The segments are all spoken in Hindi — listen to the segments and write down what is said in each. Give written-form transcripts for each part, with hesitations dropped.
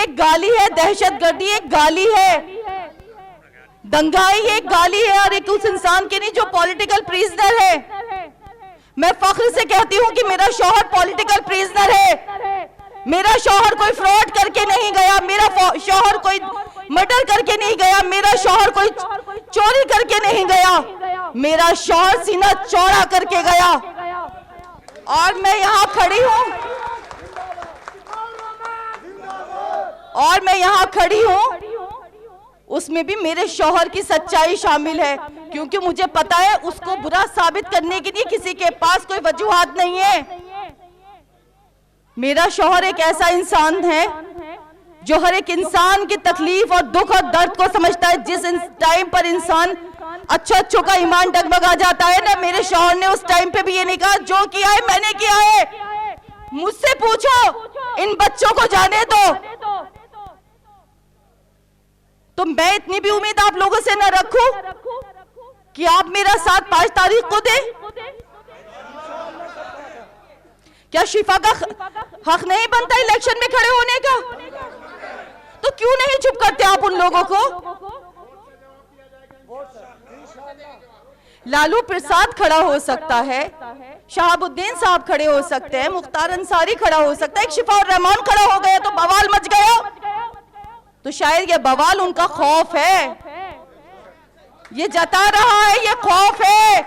एक गाली है, दहशतगर्दी एक गाली है, दंगाई एक गाली है, और एक उस इंसान के नहीं जो पॉलिटिकल प्रिजनर है। मैं फख्र से कहती हूं कि मेरा शौहर पॉलिटिकल प्रिजनर है। मेरा शौहर कोई फ्रॉड करके नहीं गया, मेरा शौहर कोई मर्डर करके नहीं गया, मेरा शौहर कोई चोरी करके नहीं गया, मेरा शौहर सीना चौड़ा करके गया। और मैं यहाँ खड़ी हूँ, और मैं यहाँ खड़ी हूँ, उसमें भी मेरे शौहर की सच्चाई शामिल है, क्योंकि मुझे पता है उसको बुरा साबित करने के लिए किसी के पास कोई वजूहात नहीं है। मेरा शौहर एक ऐसा इंसान है जो हर एक इंसान की तकलीफ और दुख और दर्द को समझता है। जिस टाइम पर इंसान अच्छों का ईमान डगमगा जाता है ना, मेरे शौहर ने उस टाइम पे भी ये नहीं कहा जो किया है मैंने किया है, मुझसे पूछो, इन बच्चों को जाने दो। तो मैं इतनी भी उम्मीद आप लोगों से न रखूं कि आप मेरा साथ 5 तारीख को दें। क्या शिफा का हक नहीं बनता इलेक्शन में खड़े होने का? तो क्यों नहीं चुप करते आप उन लोगों को? लालू प्रसाद खड़ा हो सकता है, शहाबुद्दीन साहब खड़े हो सकते हैं, मुख्तार अंसारी खड़ा हो सकता है, एक शिफा और रहमान खड़ा हो गया तो बवाल मच गया। तो शायद ये बवाल उनका खौफ है, ये जता रहा है, ये खौफ है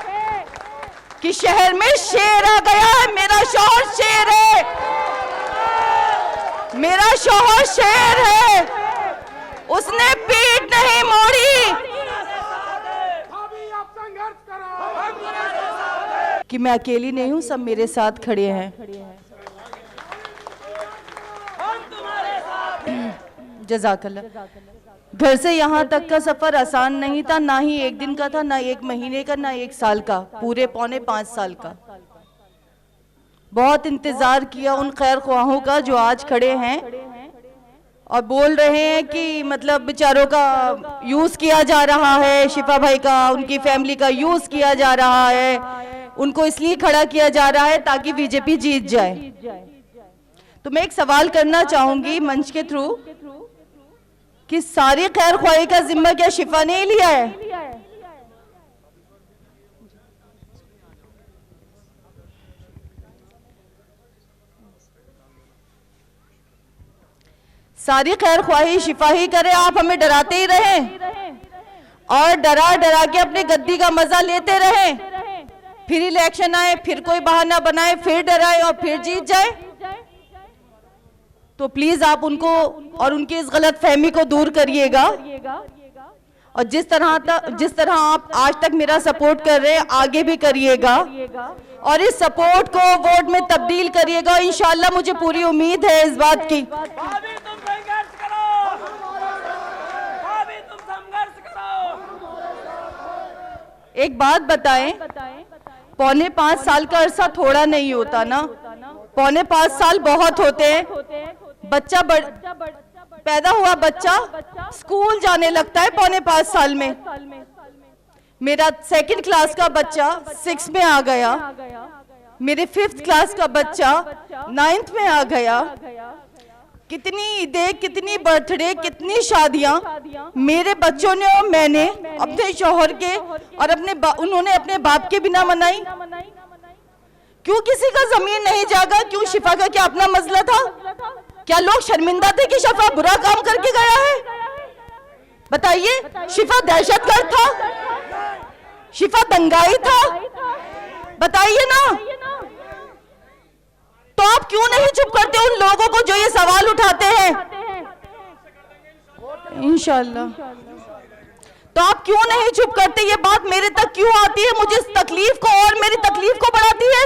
कि शहर में शेर आ गया है। मेरा शौहर शेर है, मेरा शौहर शेर है, उसने पीठ नहीं मोड़ी। कि मैं अकेली नहीं हूं, सब मेरे साथ खड़े हैं। जज़ाकल्लाह। घर से यहाँ तक का सफर आसान नहीं था, ना ही एक दिन का था, ना 1 महीने का, ना 1 साल का, पूरे पौने 5 साल का। बहुत इंतजार किया उन खैर ख्वाहों का जो आज खड़े हैं और बोल रहे हैं कि मतलब बेचारों का यूज किया जा रहा है, शिफा भाई का, उनकी फैमिली का यूज किया जा रहा है, उनको इसलिए खड़ा किया जा रहा है ताकि बीजेपी जीत जाए। तो मैं एक सवाल करना चाहूंगी मंच के थ्रू कि सारी खैर ख्वाही का जिम्मा क्या शिफा ने लिया है? सारी खैर ख्वाही शिफा ही करे, आप हमें डराते ही रहे और डरा डरा के अपनी गद्दी का मजा लेते रहे, फिर इलेक्शन आए, फिर कोई बहाना बनाए, फिर डराए और फिर जीत जाए। तो प्लीज आप उनको और उनकी इस गलत फहमी को दूर करिएगा और जिस तरह आप आज तक मेरा सपोर्ट कर रहे हैं आगे भी करिएगा और इस सपोर्ट को वोट में तब्दील करिएगा। इंशाल्लाह मुझे पूरी उम्मीद है इस बात की। एक बात बताएं, पौने 5 साल का अरसा थोड़ा नहीं होता ना, पौने 5 साल बहुत होते हैं। बच्चा पैदा हुआ बच्चा स्कूल जाने लगता है पौने 5 साल में। मेरा 2nd क्लास का बच्चा 6 में आ गया, मेरे 5th क्लास का बच्चा 9th में आ गया। कितनी ईदें, कितनी बर्थडे, कितनी शादियां मेरे बच्चों ने और मैंने अपने शौहर के और उन्होंने अपने बाप के बिना मनाई। क्यों किसी का जमीन नहीं जागा? क्यों शिफा का क्या अपना मसला था? क्या लोग शर्मिंदा थे कि शिफा बुरा काम करके गया है? बताइए, शिफा दहशतगर्द था, शिफा दंगाई था, बताइए ना। तो आप क्यों नहीं चुप करते उन लोगों को जो ये सवाल उठाते हैं? इंशाल्लाह। तो आप क्यों नहीं चुप करते? ये बात मेरे तक क्यों आती है? मुझे इस तकलीफ को और मेरी तकलीफ को बढ़ाती है।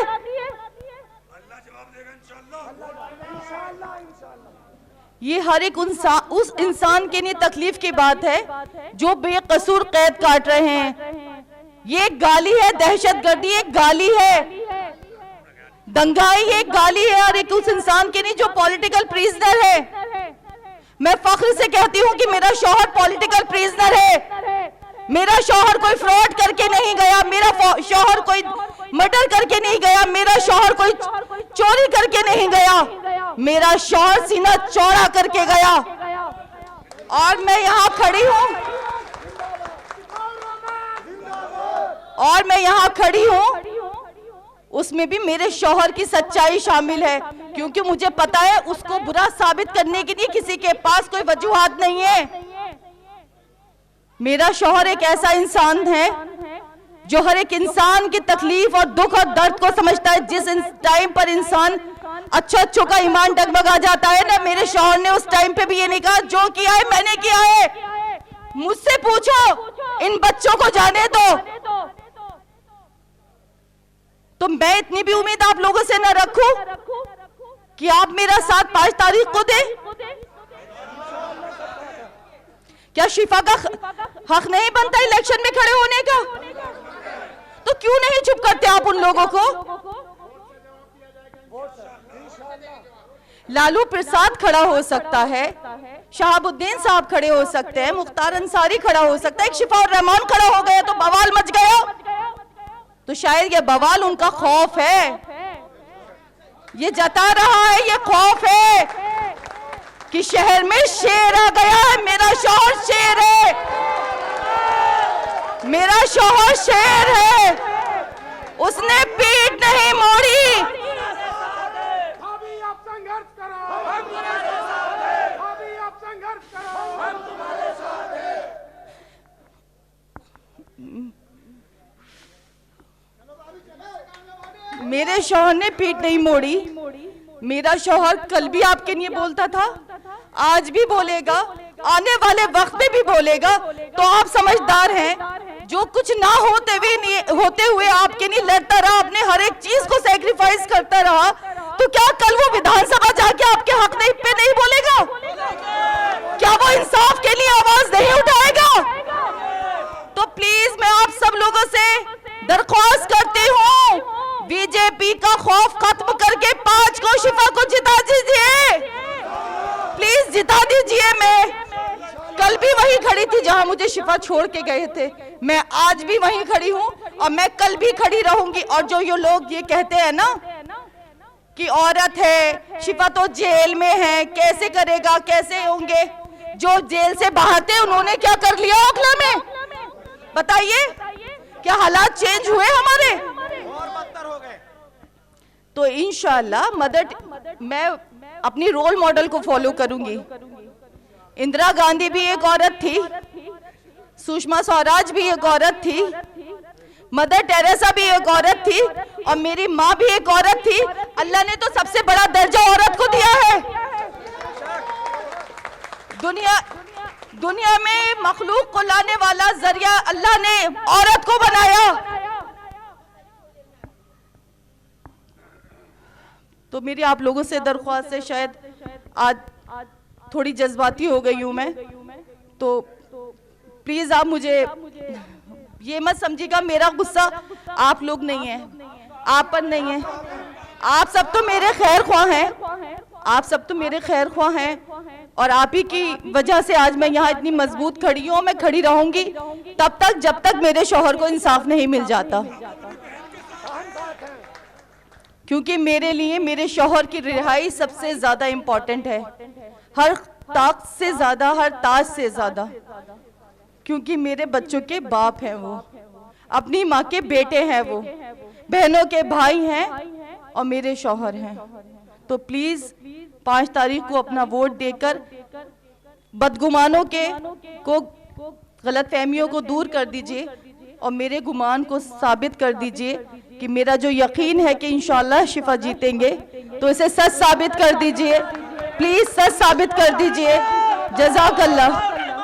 ये हर एक उस इंसान के लिए तकलीफ की बात है जो बेकसूर कैद काट रहे हैं। ये एक गाली है, दहशतगर्दी एक गाली है, दंगाई एक गाली है, और एक उस इंसान के लिए जो पॉलिटिकल प्रिजनर है। मैं फख्र से कहती हूँ कि मेरा शौहर पॉलिटिकल प्रिजनर है। मेरा शौहर कोई फ्रॉड करके नहीं गया, मेरा शौहर कोई मर्डर करके नहीं गया, मेरा शौहर कोई चोरी करके नहीं गया, मेरा शौहर सीना चौड़ा करके गया। और मैं यहाँ खड़ी हूँ, और मैं यहाँ खड़ी हूँ, उसमें भी मेरे शौहर की सच्चाई शामिल है, क्योंकि मुझे पता है उसको बुरा साबित करने के लिए किसी के पास कोई वजूहात नहीं है। मेरा शौहर एक ऐसा इंसान है जो हर एक इंसान की तकलीफ और दुख और दर्द को समझता है। जिस टाइम पर इंसान अच्छों का ईमान डगमगा जाता है ना, मेरे शौहर ने उस टाइम पे भी ये नहीं कहा जो किया है मैंने किया है। मुझसे पूछो, इन बच्चों को जाने दो। तो मैं इतनी भी उम्मीद आप लोगों से न रखूं कि आप मेरा साथ 5 तारीख को दें। क्या शिफा का हक नहीं बनता इलेक्शन में खड़े होने का? तो क्यों नहीं चुप करते आप उन लोगों को? लालू प्रसाद खड़ा हो सकता है, शहाबुद्दीन साहब खड़े हो सकते हैं, मुख्तार अंसारी खड़ा हो सकता है, एक शिफा और रहमान खड़ा हो गया तो बवाल मच गया। तो शायद ये बवाल उनका खौफ है, ये जता रहा है, ये खौफ है कि शहर में शेर आ गया है। मेरा शौहर शेर है, मेरा शौहर शेर है, उसने पीठ नहीं मोड़ी। अभी आप संघर्ष करो, अभी आप संघर्ष करो, हम तुम्हारे साथ हैं। मेरे शौहर ने पीठ नहीं मोड़ी। मेरा शौहर कल भी आपके लिए बोलता था, आज भी बोलेगा, आने वाले वक्त में भी बोलेगा। तो आप समझदार हैं, जो कुछ ना होते हुए आपके लिए लड़ता रहा, अपने हर एक चीज को सैक्रिफाइस करता रहा, तो क्या कल वो विधानसभा जाके आपके हक पे नहीं बोलेगा? क्या वो इंसाफ के लिए आवाज नहीं उठाएगा? तो प्लीज मैं आप सब लोगों से दरख्वास्त करती हूँ, बीजेपी का खौफ खत्म करके 5 को शिफा को जिता दीजिए, प्लीज जिता दीजिए। मैं कल भी वहीं खड़ी थी जहां मुझे शिफा छोड़ के गए थे, मैं आज भी वहीं खड़ी हूं और मैं कल भी खड़ी रहूंगी। और जो ये लोग ये कहते हैं ना कि औरत है, शिफा तो जेल में है, कैसे करेगा, कैसे होंगे, जो जेल से बाहर थे उन्होंने क्या कर लिया ओखला में? बताइए, क्या हालात चेंज हुए हमारे? और बदतर हो गए। तो इंशाल्लाह मैं अपनी रोल मॉडल को फॉलो करूंगी। इंदिरा गांधी भी एक औरत थी, सुषमा स्वराज भी एक औरत थी, मदर टेरेसा भी एक औरत थी, और मेरी माँ भी एक औरत थी। अल्लाह ने तो सबसे बड़ा दर्जा औरत को दिया है। दुनिया में मखलूक को लाने वाला जरिया अल्लाह ने औरत को बनाया। तो मेरी आप लोगों से दरख्वास्त है, शायद आज थोड़ी जज्बाती हो गई हूं मैं, तो प्लीज आप मुझे ये मत समझिएगा मेरा गुस्सा आप लोग नहीं है, आप पर नहीं है। आप सब तो मेरे खैर ख्वाह हैं, आप सब तो मेरे खैर ख्वाह हैं, और आप ही की वजह से आज मैं यहाँ इतनी मजबूत खड़ी हूँ। मैं खड़ी रहूंगी तब तक जब तक मेरे शौहर को इंसाफ नहीं मिल जाता, क्योंकि मेरे लिए मेरे शौहर की रिहाई सबसे ज्यादा इंपॉर्टेंट है, हर ताक से ज्यादा, हर ताज से ज्यादा, क्योंकि मेरे बच्चों के बाप हैं वो, अपनी माँ के बेटे हैं वो, बहनों के भाई हैं और मेरे शौहर हैं। तो प्लीज 5 तारीख को अपना वोट देकर बदगुमानों को गलतफहमियों को दूर कर दीजिए और मेरे गुमान को साबित कर दीजिए कि मेरा जो यकीन है कि इंशाल्लाह शिफा जीतेंगे, तो इसे सच साबित कर दीजिए, प्लीज सच साबित कर दीजिए। जज़ाकल्लाह।